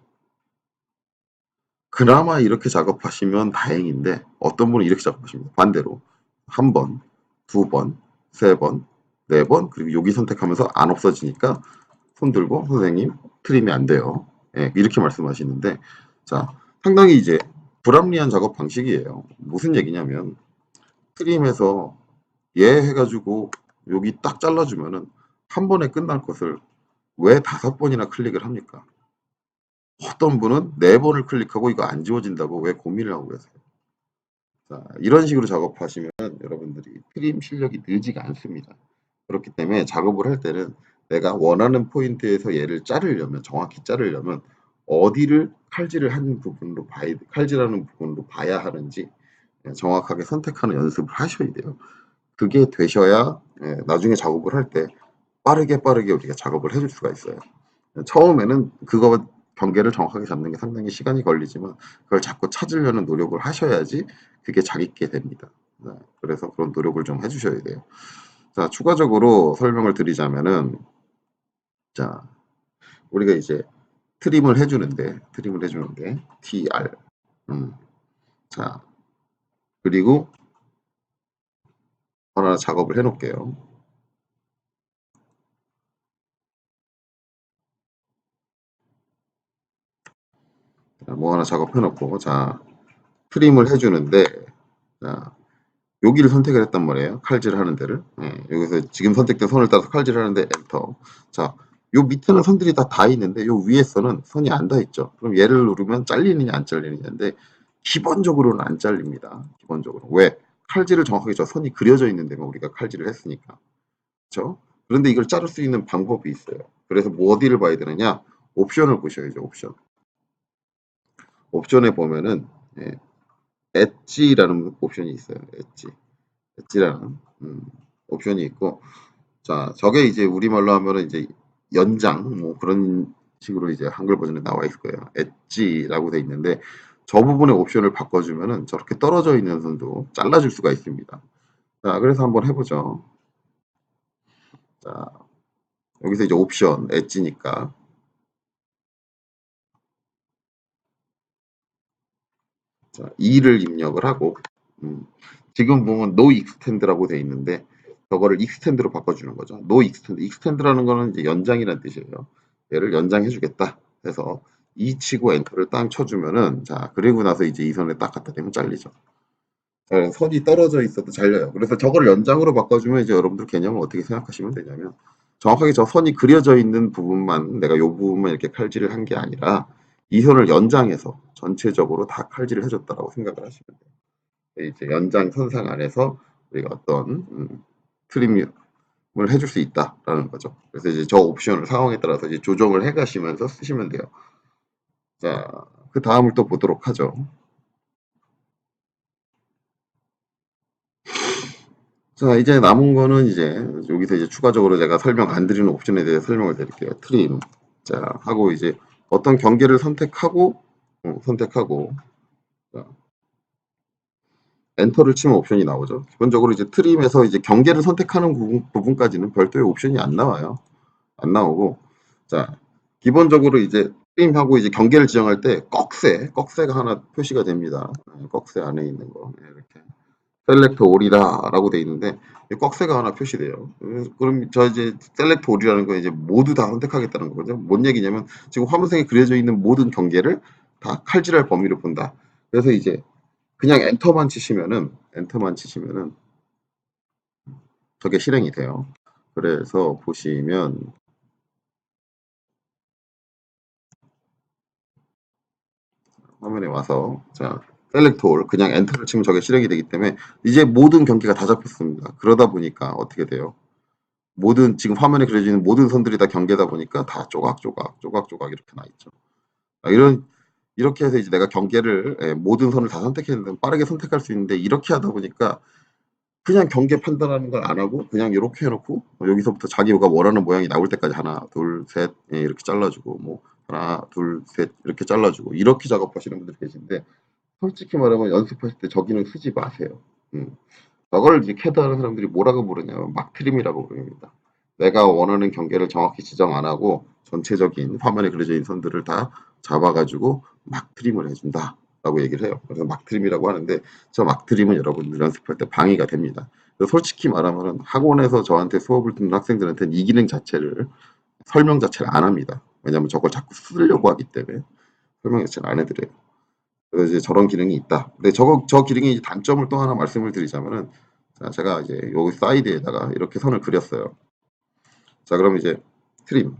Speaker 1: 그나마 이렇게 작업하시면 다행인데 어떤 분은 이렇게 작업하십니다. 반대로 1번, 2번, 3번, 4번 그리고 여기 선택하면서 안 없어지니까 손 들고 선생님 트림이 안 돼요. 예, 이렇게 말씀하시는데 자 상당히 이제 불합리한 작업 방식이에요. 무슨 얘기냐면 트림에서 얘 해가지고 여기 딱 잘라주면은 한 번에 끝날 것을 왜 5번이나 클릭을 합니까? 어떤 분은 4번을 클릭하고 이거 안 지워진다고 왜 고민을 하고 계세요? 자, 이런 식으로 작업하시면 여러분들이 트림 실력이 늘지가 않습니다. 그렇기 때문에 작업을 할 때는 내가 원하는 포인트에서 얘를 자르려면 정확히 자르려면 어디를 칼질을 하는 부분으로 칼질하는 부분으로 봐야 하는지 정확하게 선택하는 연습을 하셔야 돼요. 그게 되셔야 나중에 작업을 할 때 빠르게 우리가 작업을 해줄 수가 있어요. 처음에는 그거 경계를 정확하게 잡는 게 상당히 시간이 걸리지만 그걸 자꾸 찾으려는 노력을 하셔야지 그게 자기게 됩니다. 네, 그래서 그런 노력을 좀 해주셔야 돼요. 자, 추가적으로 설명을 드리자면은 자, 우리가 이제 트림을 해주는데 TR 자, 그리고 하나 작업을 해 놓을게요. 뭐 하나 작업해 놓고 자, 트림을 해주는데 자, 여기를 선택을 했단 말이에요. 칼질하는 데를. 여기서 지금 선택된 선을 따서 칼질하는데 엔터. 자, 요 밑에는 선들이 다 있는데 요 위에서는 선이 안 닿아 있죠. 그럼 얘를 누르면 잘리느냐 안 잘리느냐인데 기본적으로는 안 잘립니다. 기본적으로. 왜? 칼질을 정확하게 저 선이 그려져 있는 데만 우리가 칼질을 했으니까. 그렇죠? 그런데 이걸 자를 수 있는 방법이 있어요. 그래서 뭐 어디를 봐야 되느냐? 옵션을 보셔야죠. 옵션. 옵션에 보면은 엣지라는 옵션이 있어요. 엣지라는 옵션이 있고 자, 저게 이제 우리말로 하면은 이제 연장 뭐 그런 식으로 이제 한글 버전에 나와 있을 거예요. 엣지라고 돼 있는데 저 부분의 옵션을 바꿔주면은 저렇게 떨어져 있는 선도 잘라줄 수가 있습니다. 자, 그래서 한번 해보죠. 자, 여기서 이제 옵션 엣지니까 자, 2를 입력을 하고 지금 보면 no extend라고 돼 있는데 저거를 extend로 바꿔주는 거죠. no extend. extend라는 거는 이제 연장이라는 뜻이에요. 얘를 연장해 주겠다. 해서 2 치고 엔터를 딱 쳐주면은 자 그리고 나서 이제 이 선에 딱 갖다 대면 잘리죠. 선이 떨어져 있어도 잘려요. 그래서 저걸 연장으로 바꿔주면 이제 여러분들 개념을 어떻게 생각하시면 되냐면 정확하게 저 선이 그려져 있는 부분만 내가 요 부분만 이렇게 칼질을 한 게 아니라 이 선을 연장해서 전체적으로 다 칼질을 해줬다라고 생각을 하시면 돼요. 이제 연장 선상 안에서 우리가 어떤 트림을 해줄 수 있다라는 거죠. 그래서 이제 저 옵션을 상황에 따라서 이제 조정을 해가시면서 쓰시면 돼요. 자, 그 다음을 또 보도록 하죠. 자, 이제 남은 거는 이제 여기서 이제 추가적으로 제가 설명 안 드리는 옵션에 대해 설명을 드릴게요. 트림. 자, 하고 이제 어떤 경계를 선택하고 자, 엔터를 치면 옵션이 나오죠. 기본적으로 이제 트림에서 이제 경계를 선택하는 부분까지는 별도의 옵션이 안 나와요. 안 나오고 자, 기본적으로 이제 트림하고 이제 경계를 지정할 때 꺽쇠가 하나 표시가 됩니다. 꺽쇠 안에 있는 거 이렇게. 셀렉트 올이다라고 돼 있는데 꺽쇠가 하나 표시돼요. 그럼 저 이제 셀렉트 올이라는 건 이제 모두 다 선택하겠다는 거거든요. 뭔 얘기냐면 지금 화면상에 그려져 있는 모든 경계를 다 칼질할 범위로 본다. 그래서 이제 그냥 엔터만 치시면은 저게 실행이 돼요. 그래서 보시면 화면에 와서 자 셀렉트 올 그냥 엔터를 치면 저게 실행이 되기 때문에 이제 모든 경계가 다 잡혔습니다. 그러다 보니까 어떻게 돼요? 모든 지금 화면에 그려지는 모든 선들이 다 경계다 보니까 다 조각조각 이렇게 나 있죠. 이렇게 해서 이제 내가 경계를 모든 선을 다 선택했는데 빠르게 선택할 수 있는데 이렇게 하다 보니까 그냥 경계 판단하는 걸 안 하고 그냥 이렇게 해놓고 여기서부터 자기가 원하는 모양이 나올 때까지 하나 둘셋 이렇게 잘라주고 뭐 하나 둘 셋 이렇게 잘라주고 이렇게 작업하시는 분들이 계신데 솔직히 말하면 연습하실 때 저기는 쓰지 마세요. 저걸 이제 캐드하는 사람들이 뭐라고 부르냐면 막 트림이라고 부릅니다. 내가 원하는 경계를 정확히 지정 안 하고 전체적인 화면에 그려져 있는 선들을 다 잡아가지고 막 트림을 해준다 라고 얘기를 해요. 그래서 막 트림이라고 하는데 저 막 트림은 여러분들 연습할 때 방해가 됩니다. 솔직히 말하면 학원에서 저한테 수업을 듣는 학생들한테는 이 기능 자체를 설명 자체를 안 합니다. 왜냐하면 저걸 자꾸 쓰려고 하기 때문에 설명 자체를 안 해드려요. 그래서 이제 저런 기능이 있다. 근데 저 기능의 단점을 또 하나 말씀을 드리자면은, 자, 제가 이제 여기 사이드에다가 이렇게 선을 그렸어요. 자, 그럼 이제 트림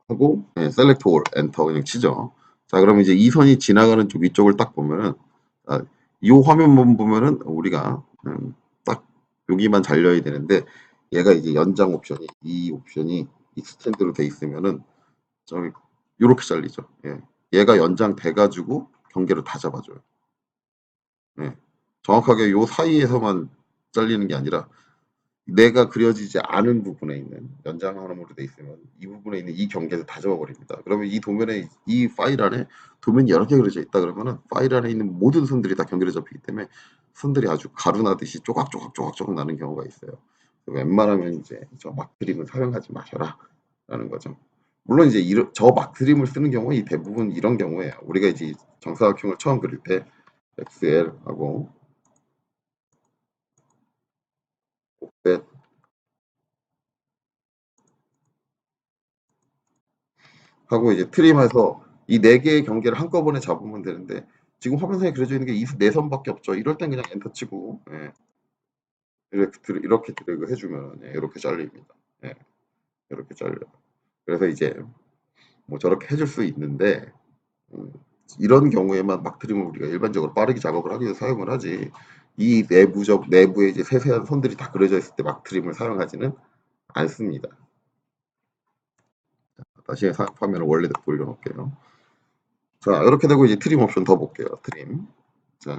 Speaker 1: 하고, 셀렉트 올, 엔터 그냥 치죠. 자, 그럼 이제 이 선이 지나가는 쪽 위쪽을 딱 보면은, 이 화면만 보면은 우리가 딱 여기만 잘려야 되는데, 얘가 이제 연장 옵션이, 이 옵션이 익스텐드로 돼 있으면은, 저기, 요렇게 잘리죠. 예. 얘가 연장돼가지고 경계를 다 잡아줘요. 예. 정확하게 요 사이에서만 잘리는 게 아니라 내가 그려지지 않은 부분에 있는 연장하나무로 돼 있으면 이 부분에 있는 이 경계를 다 잡아버립니다. 그러면 이 도면에 이 파일 안에 도면이 여러 개 그려져 있다 그러면은 파일 안에 있는 모든 선들이 다 경계로 잡히기 때문에 선들이 아주 가루나듯이 쪼각쪼각 나는 경우가 있어요. 웬만하면 이제 저 막 그림을 사용하지 마셔라 라는 거죠. 물론 이제 저 막 그림을 쓰는 경우는 이 대부분 이런 경우에요. 우리가 이제 정사각형을 처음 그릴 때 XL하고 곱벳 하고 이제 트림해서 이 네 개의 경계를 한꺼번에 잡으면 되는데 지금 화면상에 그려져 있는 게 이 네 선밖에 없죠. 이럴 땐 그냥 엔터 치고 이렇게 드래그 해주면 이렇게 잘립니다. 예, 이렇게 잘려요. 그래서 이제 뭐 저렇게 해줄 수 있는데 음, 이런 경우에만 막 트림을 우리가 일반적으로 빠르게 작업을 하기 위해서 사용을 하지 이 내부에 이제 세세한 선들이 다 그려져 있을 때 막 트림을 사용하지는 않습니다. 다시 화면을 원래대로 돌려놓을게요. 자, 이렇게 되고 이제 트림 옵션 더 볼게요. 트림. 자,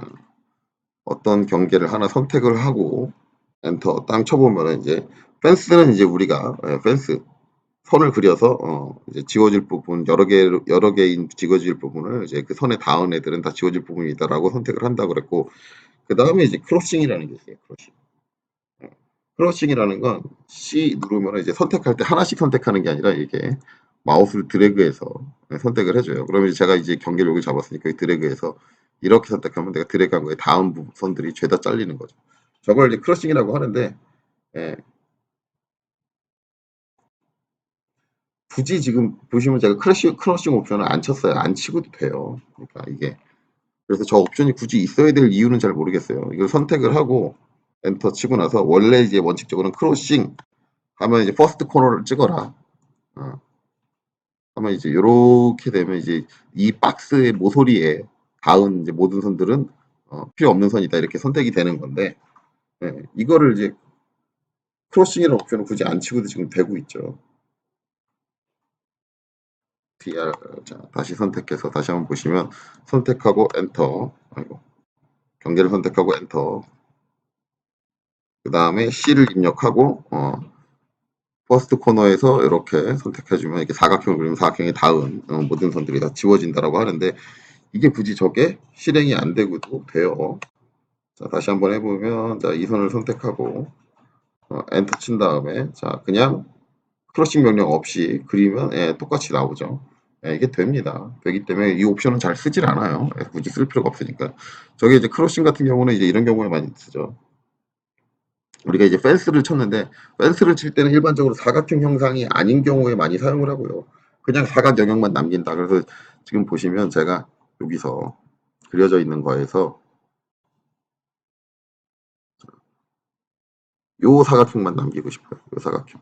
Speaker 1: 어떤 경계를 하나 선택을 하고 엔터 땅 쳐보면은 이제 펜스는 이제 우리가 펜스 선을 그려서 이제 지워질 부분 여러 개인 지워질 부분을 이제 그 선에 닿은 애들은 다 지워질 부분이다라고 선택을 한다 그랬고 그 다음에 이제 크로싱이라는 게 있어요. 크로싱. 크로싱이라는 건 C 누르면 이제 선택할 때 하나씩 선택하는 게 아니라 이게 마우스를 드래그해서 선택을 해줘요. 그러면 제가 이제 경계를 여기 잡았으니까 드래그해서 이렇게 선택하면 내가 드래그한 거에 다음 선들이 죄다 잘리는 거죠. 저걸 이제 크러싱이라고 하는데 예, 굳이 지금 보시면 제가 크러싱 옵션을 안 쳤어요. 안 치고도 돼요. 그러니까 이게 그래서 저 옵션이 굳이 있어야 될 이유는 잘 모르겠어요. 이걸 선택을 하고 엔터 치고 나서 원래 이제 원칙적으로는 크로싱 하면 이제 퍼스트 코너를 찍어라. 어, 하면 이제 요렇게 되면 이제 이 박스의 모서리에 닿은 이제 모든 선들은 필요 없는 선이다 이렇게 선택이 되는 건데 이거를 이제 크로싱이라는 옵션을 굳이 안 치고도 지금 되고 있죠. DR 자, 다시 선택해서 다시 한번 보시면 선택하고 엔터 아이고 경계를 선택하고 엔터 그 다음에 C를 입력하고 퍼스트 코너에서 이렇게 선택해주면 이렇게 사각형을 그리면 사각형에 닿은 모든 선들이 다 지워진다라고 하는데 이게 굳이 저게 실행이 안 되고도 돼요. 자, 다시 한번 해보면 자, 이 선을 선택하고 엔터 친 다음에 자 그냥 크로싱 명령 없이 그리면 똑같이 나오죠. 이게 됩니다. 되기 때문에 이 옵션은 잘 쓰질 않아요. 굳이 쓸 필요가 없으니까. 저게 이제 크로싱 같은 경우는 이제 이런 경우에 많이 쓰죠. 우리가 이제 펜스를 쳤는데 펜스를 칠 때는 일반적으로 사각형 형상이 아닌 경우에 많이 사용을 하고요. 그냥 사각 영역만 남긴다. 그래서 지금 보시면 제가 여기서 그려져 있는 거에서 요 사각형만 남기고 싶어요. 요 사각형.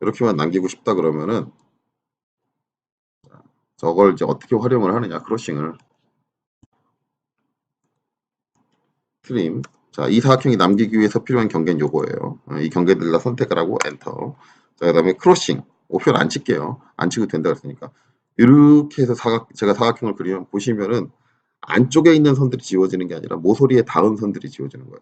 Speaker 1: 이렇게만 남기고 싶다 그러면은 저걸 이제 어떻게 활용을 하느냐 크로싱을 트림 자, 이 사각형이 남기기 위해서 필요한 경계는 요거예요. 이 경계들 다 선택을 하고 엔터 자, 그 다음에 크로싱 옵션 안 칠게요. 안 치고 된다 그랬으니까 이렇게 해서 제가 사각형을 그리면 보시면은 안쪽에 있는 선들이 지워지는 게 아니라 모서리에 닿은 선들이 지워지는 거예요.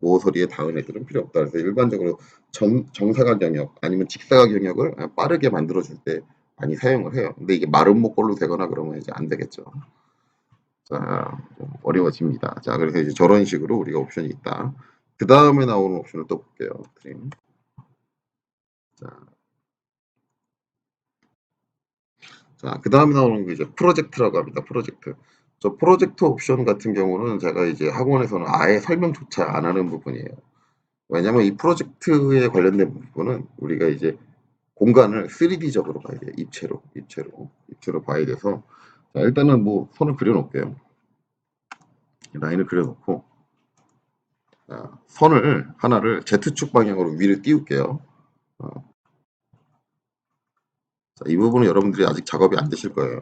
Speaker 1: 모서리에 닿은 애들은 필요 없다. 그래서 일반적으로 정사각 영역 아니면 직사각 영역을 빠르게 만들어줄 때 많이 사용을 해요. 근데 이게 마른 목걸로 되거나 그러면 이제 안 되겠죠. 자, 좀 어려워집니다. 자, 그래서 이제 저런 식으로 우리가 옵션이 있다. 그 다음에 나오는 옵션을 또 볼게요. 트림. 자, 그 다음에 나오는 게 이제 프로젝트라고 합니다. 프로젝트. 저 프로젝트 옵션 같은 경우는 제가 이제 학원에서는 아예 설명조차 안 하는 부분이에요. 왜냐면 이 프로젝트에 관련된 부분은 우리가 이제 공간을 3D적으로 봐야 돼요. 입체로 봐야 돼서. 자, 일단은 뭐 선을 그려놓을게요. 라인을 그려놓고, 자, 선을 하나를 Z축 방향으로 위를 띄울게요. 자, 이 부분은 여러분들이 아직 작업이 안 되실 거예요.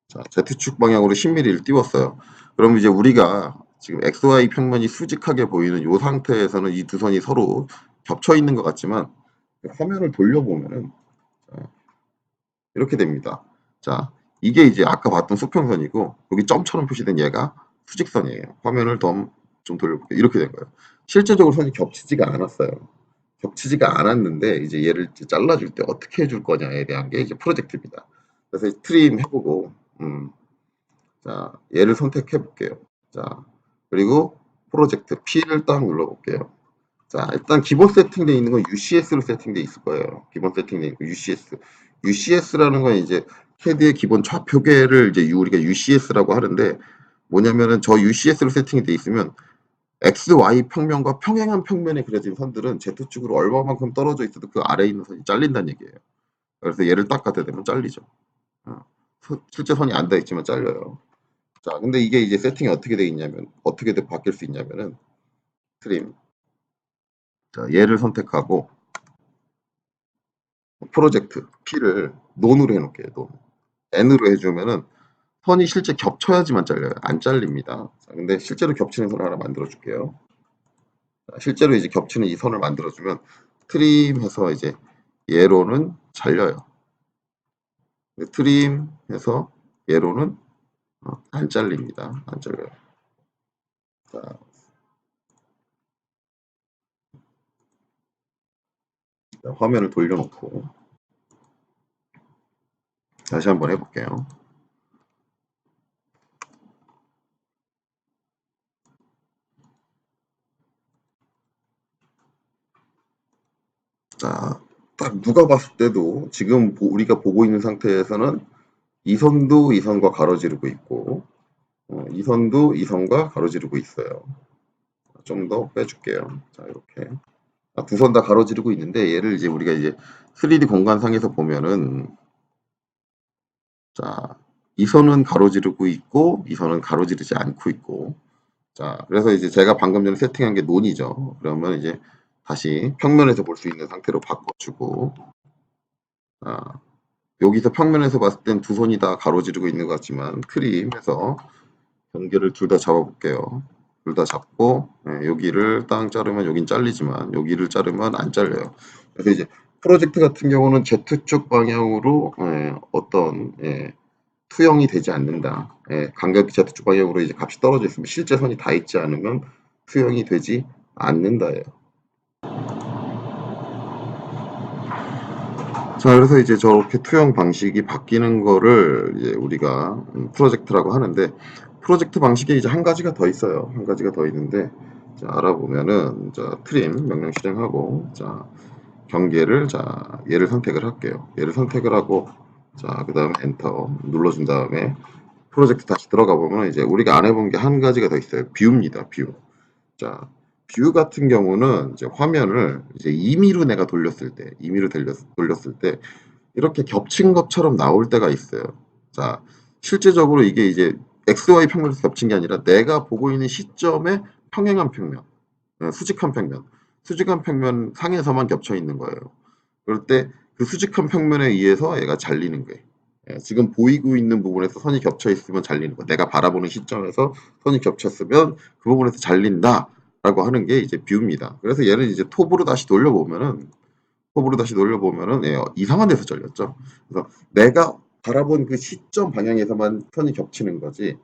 Speaker 1: 자, Z축 방향으로 10mm를 띄웠어요. 그럼 이제 우리가 지금 XY 평면이 수직하게 보이는 이 상태에서는 이 두 선이 서로 겹쳐 있는 것 같지만 화면을 돌려보면은 이렇게 됩니다. 자, 이게 이제 아까 봤던 수평선이고 여기 점처럼 표시된 얘가 수직선이에요. 화면을 좀 돌려볼게요. 이렇게 된 거예요. 실제적으로 선이 겹치지가 않았어요. 겹치지가 않았는데 이제 얘를 잘라줄 때 어떻게 해줄 거냐에 대한 게 이제 프로젝트입니다. 그래서 트림 해보고 자, 얘를 선택해 볼게요. 자, 그리고 프로젝트 P를 딱 눌러볼게요. 자, 일단 기본 세팅되어 있는 건 UCS로 세팅되어 있을 거예요. 기본 세팅되어 있는 거 UCS. UCS라는 건 이제 CAD의 기본 좌표계를 이제 우리가 UCS라고 하는데 뭐냐면은 저 UCS로 세팅이 되어 있으면 X, Y 평면과 평행한 평면에 그려진 선들은 Z축으로 얼마만큼 떨어져 있어도 그 아래에 있는 선이 잘린다는 얘기예요. 그래서 얘를 딱 갖다 대면 잘리죠. 실제 선이 안 닿아 있지만 잘려요. 자, 근데 이게 이제 세팅이 어떻게 돼 있냐면, 어떻게 바뀔 수 있냐면은, 트림. 자, 얘를 선택하고, 프로젝트, P를 논으로 해놓을게요, 논. N으로 해주면은, 선이 실제 겹쳐야지만 잘려요. 안 잘립니다. 자, 근데 실제로 겹치는 선을 하나 만들어줄게요. 자, 실제로 이제 겹치는 이 선을 만들어주면, 트림해서 이제, 얘로는 잘려요. 트림해서 얘로는 안 잘립니다. 안 잘려요. 자, 화면을 돌려놓고, 다시 한번 해볼게요. 자, 딱 누가 봤을 때도 지금 우리가 보고 있는 상태에서는 이 선도 이 선과 가로지르고 있고 이 선도 이 선과 가로지르고 있어요. 좀 더 빼줄게요. 자, 이렇게 두 선 다 가로지르고 있는데 얘를 이제 우리가 이제 3D 공간상에서 보면은 자, 이 선은 가로지르고 있고 이 선은 가로지르지 않고 있고 자, 그래서 이제 제가 방금 전에 세팅한 게 논이죠. 그러면 이제 다시 평면에서 볼 수 있는 상태로 바꿔주고 여기서 평면에서 봤을 땐 두 손이 다 가로지르고 있는 것 같지만 트림해서 경계를 둘 다 잡아볼게요. 둘 다 잡고 여기를 땅 자르면 여긴 잘리지만 여기를 자르면 안 잘려요. 그래서 이제 프로젝트 같은 경우는 Z축 방향으로 어떤 투영이 되지 않는다. 간격이 Z축 방향으로 이제 값이 떨어져 있으면 실제 선이 다 있지 않으면 투영이 되지 않는다예요. 자, 그래서 이제 저렇게 투영 방식이 바뀌는 거를 이제 우리가 프로젝트라고 하는데, 프로젝트 방식에 이제 한 가지가 더 있어요. 한 가지가 더 있는데, 자, 알아보면은, 자, 트림 명령 실행하고, 자, 경계를, 자, 얘를 선택을 할게요. 얘를 선택을 하고, 자, 그 다음에 엔터 눌러준 다음에, 프로젝트 다시 들어가 보면 이제 우리가 안 해본 게 한 가지가 더 있어요. 뷰입니다. 뷰. 자, 뷰 같은 경우는 이제 화면을 이제 임의로 내가 돌렸을 때, 돌렸을 때, 이렇게 겹친 것처럼 나올 때가 있어요. 자, 실제적으로 이게 이제 XY 평면에서 겹친 게 아니라 내가 보고 있는 시점의 평행한 평면, 수직한 평면 상에서만 겹쳐 있는 거예요. 그럴 때 그 수직한 평면에 의해서 얘가 잘리는 거예요. 지금 보이고 있는 부분에서 선이 겹쳐 있으면 잘리는 거. 내가 바라보는 시점에서 선이 겹쳤으면 그 부분에서 잘린다라고 하는 게 이제 뷰입니다. 그래서 얘를 이제 톱으로 다시 돌려보면은 이상한 데서 잘렸죠. 그래서 내가 바라본 그 시점 방향에서만 선이 겹치는 거지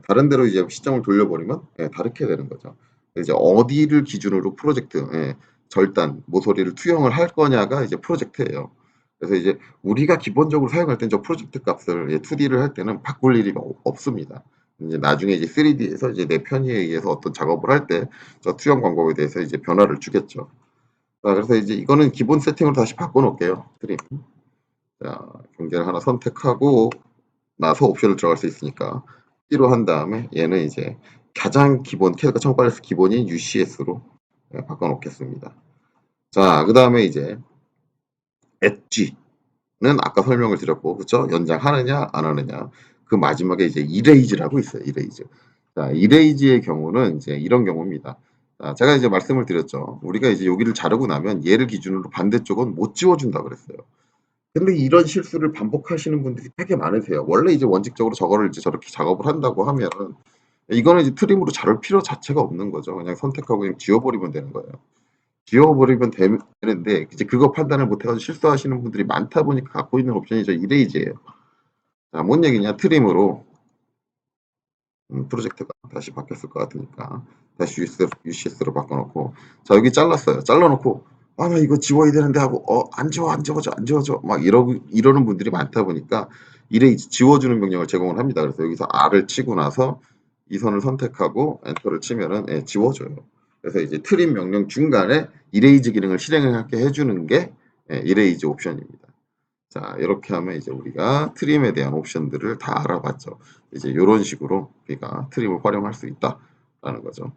Speaker 1: 다른 데로 이제 시점을 돌려버리면 다르게 되는 거죠. 이제 어디를 기준으로 프로젝트 절단 모서리를 투영을 할 거냐가 이제 프로젝트예요. 그래서 이제 우리가 기본적으로 사용할 때는 저 프로젝트 값을 2D를 할 때는 바꿀 일이 없습니다. 이제 나중에 이제 3D에서 이제 내 편의에 의해서 어떤 작업을 할 때 저 투영 방법에 대해서 이제 변화를 주겠죠. 자, 그래서 이제 이거는 기본 세팅으로 다시 바꿔놓을게요. 트림. 자, 경계를 하나 선택하고 나서 옵션을 들어갈 수 있으니까 C로 한 다음에 얘는 이제 가장 기본 캐드가 청발에서 기본인 UCS로 바꿔놓겠습니다. 자, 그 다음에 이제 엣지는 아까 설명을 드렸고, 그쵸? 연장하느냐 안 하느냐. 그 마지막에 이제 이레이즈라고 있어요. 이레이즈. 자, 이레이즈의 경우는 이제 이런 경우입니다. 자, 제가 이제 말씀을 드렸죠. 우리가 이제 여기를 자르고 나면 얘를 기준으로 반대쪽은 못 지워준다 그랬어요. 근데 이런 실수를 반복하시는 분들이 되게 많으세요. 원래 이제 원칙적으로 저거를 이제 저렇게 작업을 한다고 하면 이거는 이제 트림으로 자를 필요 자체가 없는 거죠. 그냥 선택하고 그냥 지워버리면 되는 거예요. 지워버리면 되는데 이제 그거 판단을 못해가지고 실수하시는 분들이 많다 보니까 갖고 있는 옵션이 저 이레이즈예요. 자, 뭔 얘기냐? 트림으로 프로젝트가 다시 바뀌었을 것 같으니까 다시 UCS로 바꿔놓고 자, 여기 잘랐어요. 잘라놓고 아, 나 이거 지워야 되는데 하고 안 지워져 막 이러는 분들이 많다 보니까 이레이즈 지워주는 명령을 제공을 합니다. 그래서 여기서 R을 치고 나서 이 선을 선택하고 엔터를 치면은 지워줘요. 그래서 이제 트림 명령 중간에 이레이즈 기능을 실행하게 해주는 게 이레이즈 옵션입니다. 자, 이렇게 하면 이제 우리가 트림에 대한 옵션들을 다 알아봤죠. 이제 이런 식으로 우리가 트림을 활용할 수 있다라는 거죠.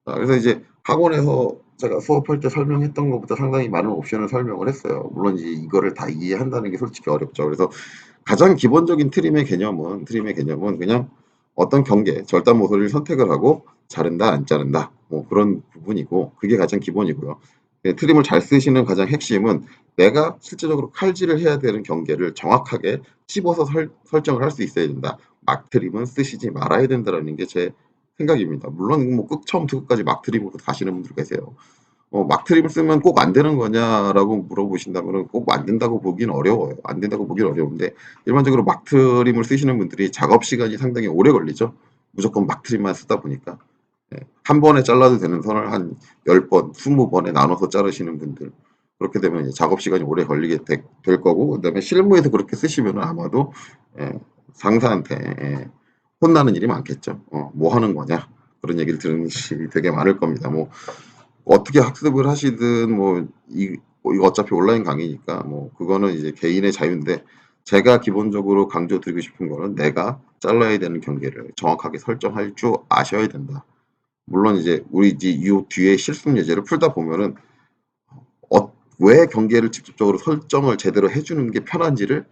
Speaker 1: 자, 그래서 이제 학원에서 제가 수업할 때 설명했던 것보다 상당히 많은 옵션을 설명을 했어요. 물론 이제 이거를 다 이해한다는 게 솔직히 어렵죠. 그래서 가장 기본적인 트림의 개념은 그냥 어떤 경계, 절단 모서리를 선택을 하고 자른다, 안 자른다, 뭐 그런 부분이고 그게 가장 기본이고요. 트림을 잘 쓰시는 가장 핵심은 내가 실제적으로 칼질을 해야 되는 경계를 정확하게 찝어서 설정을 할 수 있어야 된다. 막 트림은 쓰시지 말아야 된다라는 게 제 생각입니다. 물론 뭐 처음부터 끝까지 막 트림으로 가시는 분들 계세요. 막 트림을 쓰면 꼭 안 되는 거냐라고 물어보신다면 꼭 안 된다고 보기는 어려워요. 안 된다고 보기는 어려운데 일반적으로 막 트림을 쓰시는 분들이 작업 시간이 상당히 오래 걸리죠. 무조건 막 트림만 쓰다 보니까. 한 번에 잘라도 되는 선을 한 10번, 20번에 나눠서 자르시는 분들. 그렇게 되면 작업 시간이 오래 걸리게 될 거고, 그 다음에 실무에서 그렇게 쓰시면 아마도 상사한테 혼나는 일이 많겠죠. 뭐 하는 거냐. 그런 얘기를 들은 일이 되게 많을 겁니다. 뭐 어떻게 학습을 하시든 이거 어차피 온라인 강의니까 뭐 그거는 이제 개인의 자유인데 제가 기본적으로 강조드리고 싶은 거는 내가 잘라야 되는 경계를 정확하게 설정할 줄 아셔야 된다. 물론 이제 우리 이제 이 뒤에 실습 예제를 풀다 보면은 왜 경계를 직접적으로 설정을 제대로 해주는 게 편한지를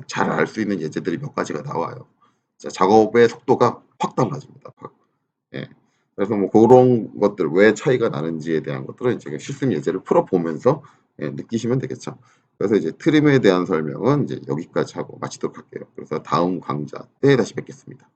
Speaker 1: 잘 알 수 있는 예제들이 몇 가지가 나와요. 작업의 속도가 확 달라집니다. 예. 그래서 뭐 그런 것들 왜 차이가 나는지에 대한 것들은 이제 실습 예제를 풀어보면서 느끼시면 되겠죠. 그래서 이제 트림에 대한 설명은 이제 여기까지 하고 마치도록 할게요. 그래서 다음 강좌 때 다시 뵙겠습니다.